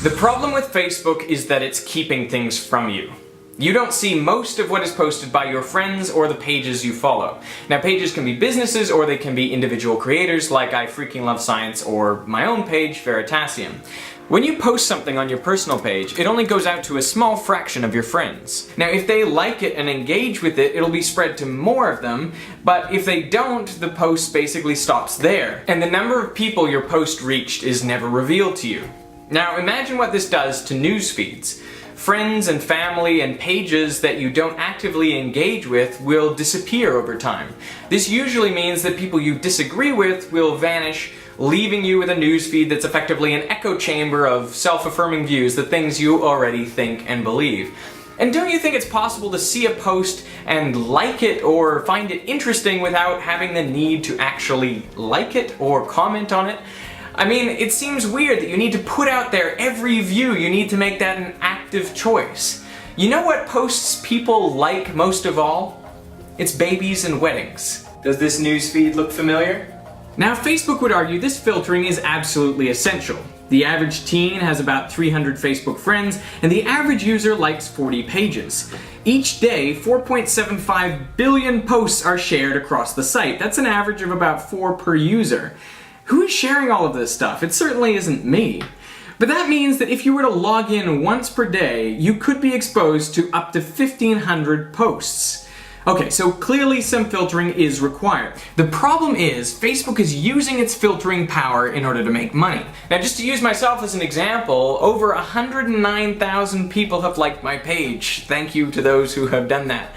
The problem with Facebook is that it's keeping things from you. You don't see most of what is posted by your friends or the pages you follow. Now, pages can be businesses or they can be individual creators like I Freaking Love Science or my own page, Veritasium. When you post something on your personal page, it only goes out to a small fraction of your friends. Now, if they like it and engage with it, it'll be spread to more of them, but if they don't, the post basically stops there. And the number of people your post reached is never revealed to you. Now, imagine what this does to news feeds. Friends and family and pages that you don't actively engage with will disappear over time. This usually means that people you disagree with will vanish, leaving you with a newsfeed that's effectively an echo chamber of self-affirming views, the things you already think and believe. And don't you think it's possible to see a post and like it or find it interesting without having the need to actually like it or comment on it? I mean, it seems weird that you need to put out there every view. You need to make that an active choice. You know what posts people like most of all? It's babies and weddings. Does this newsfeed look familiar? Now, Facebook would argue this filtering is absolutely essential. The average teen has about 300 Facebook friends, and the average user likes 40 pages. Each day, 4.75 billion posts are shared across the site. That's an average of about 4 per user. Who is sharing all of this stuff? It certainly isn't me. But that means that if you were to log in once per day, you could be exposed to up to 1,500 posts. Okay, so clearly some filtering is required. The problem is Facebook is using its filtering power in order to make money. Now, just to use myself as an example, over 109,000 people have liked my page. Thank you to those who have done that.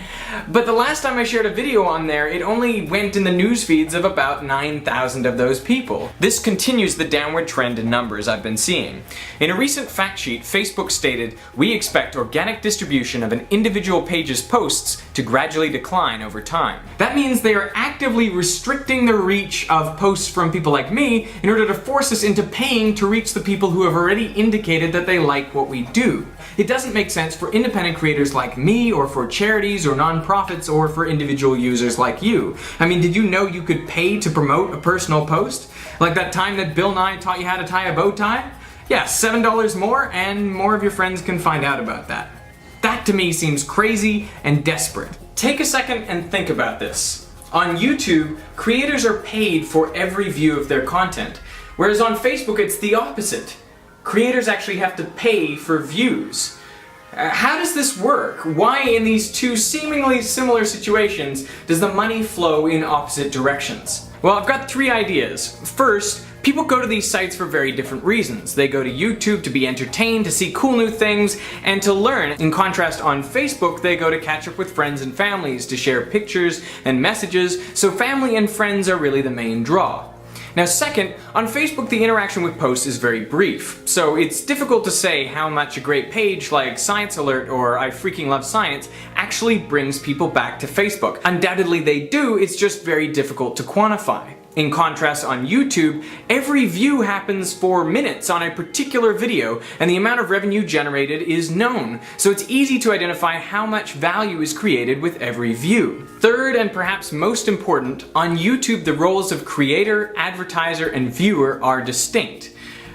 But the last time I shared a video on there, it only went in the news feeds of about 9,000 of those people. This continues the downward trend in numbers I've been seeing. In a recent fact sheet, Facebook stated, "We expect organic distribution of an individual page's posts to gradually decline over time." That means they are actively restricting the reach of posts from people like me in order to force us into paying to reach the people who have already indicated that they like what we do. It doesn't make sense for independent creators like me, or for charities or nonprofits, or for individual users like you. I mean, did you know you could pay to promote a personal post? Like that time that Bill Nye taught you how to tie a bow tie? Yeah, $7 more, and more of your friends can find out about that. That to me seems crazy and desperate. Take a second and think about this. On YouTube, creators are paid for every view of their content, whereas on Facebook it's the opposite. Creators actually have to pay for views. How does this work? Why in these two seemingly similar situations does the money flow in opposite directions? Well, I've got 3 ideas. First, people go to these sites for very different reasons. They go to YouTube to be entertained, to see cool new things, and to learn. In contrast, on Facebook, they go to catch up with friends and families, to share pictures and messages, so family and friends are really the main draw. Now, second, on Facebook the interaction with posts is very brief, so it's difficult to say how much a great page like Science Alert or I Freaking Love Science actually brings people back to Facebook. Undoubtedly they do, it's just very difficult to quantify. In contrast, on YouTube, every view happens for minutes on a particular video, and the amount of revenue generated is known, so it's easy to identify how much value is created with every view. Third, and perhaps most important, on YouTube the roles of creator, advertiser, and viewer are distinct.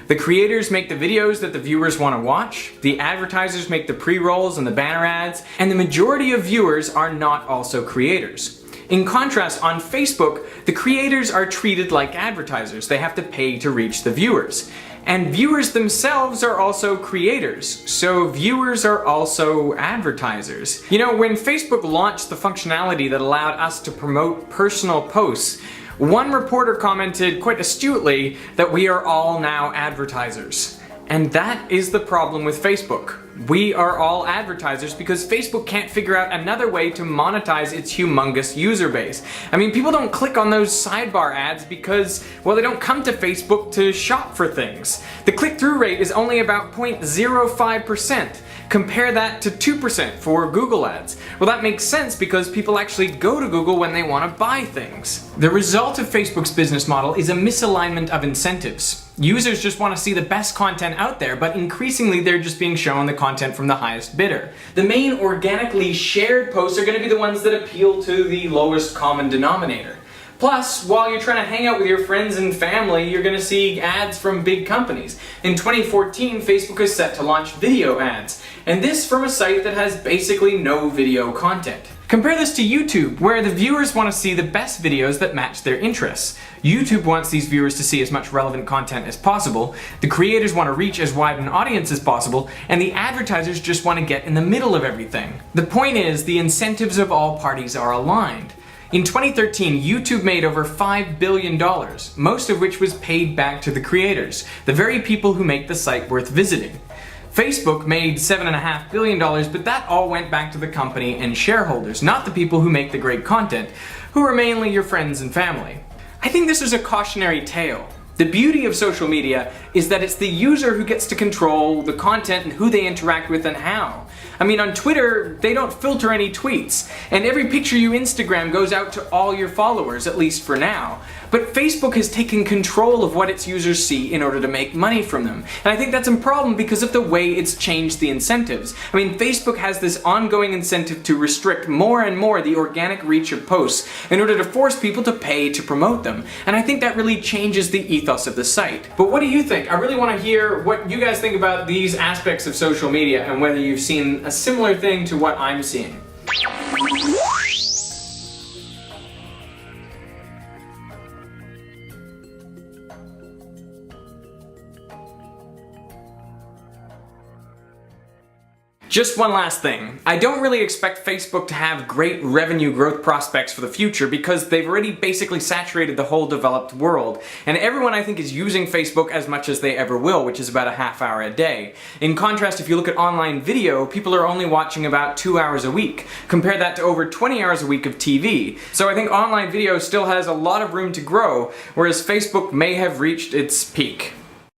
The creators make the videos that the viewers want to watch, the advertisers make the pre-rolls and the banner ads, and the majority of viewers are not also creators. In contrast, on Facebook, the creators are treated like advertisers. They have to pay to reach the viewers. And viewers themselves are also creators, so viewers are also advertisers. You know, when Facebook launched the functionality that allowed us to promote personal posts, one reporter commented quite astutely that we are all now advertisers. And that is the problem with Facebook. We are all advertisers because Facebook can't figure out another way to monetize its humongous user base. I mean, people don't click on those sidebar ads because, well, they don't come to Facebook to shop for things. The click-through rate is only about 0.05%. Compare that to 2% for Google ads. Well, that makes sense because people actually go to Google when they want to buy things. The result of Facebook's business model is a misalignment of incentives. Users just want to see the best content out there, but increasingly they're just being shown the content from the highest bidder. The main organically shared posts are going to be the ones that appeal to the lowest common denominator. Plus, while you're trying to hang out with your friends and family, you're going to see ads from big companies. In 2014, Facebook is set to launch video ads, and this from a site that has basically no video content. Compare this to YouTube, where the viewers want to see the best videos that match their interests. YouTube wants these viewers to see as much relevant content as possible, the creators want to reach as wide an audience as possible, and the advertisers just want to get in the middle of everything. The point is, the incentives of all parties are aligned. In 2013, YouTube made over $5 billion, most of which was paid back to the creators, the very people who make the site worth visiting. Facebook made $7.5 billion, but that all went back to the company and shareholders, not the people who make the great content, who are mainly your friends and family. I think this is a cautionary tale. The beauty of social media is that it's the user who gets to control the content and who they interact with and how. I mean, on Twitter, they don't filter any tweets, and every picture you Instagram goes out to all your followers, at least for now. But Facebook has taken control of what its users see in order to make money from them. And I think that's a problem because of the way it's changed the incentives. I mean, Facebook has this ongoing incentive to restrict more and more the organic reach of posts in order to force people to pay to promote them. And I think that really changes the ethos of the site. But what do you think? I really want to hear what you guys think about these aspects of social media and whether you've seen a similar thing to what I'm seeing. Just one last thing. I don't really expect Facebook to have great revenue growth prospects for the future because they've already basically saturated the whole developed world. And everyone, I think, is using Facebook as much as they ever will, which is about a half hour a day. In contrast, if you look at online video, people are only watching about 2 hours a week. Compare that to over 20 hours a week of TV. So I think online video still has a lot of room to grow, whereas Facebook may have reached its peak.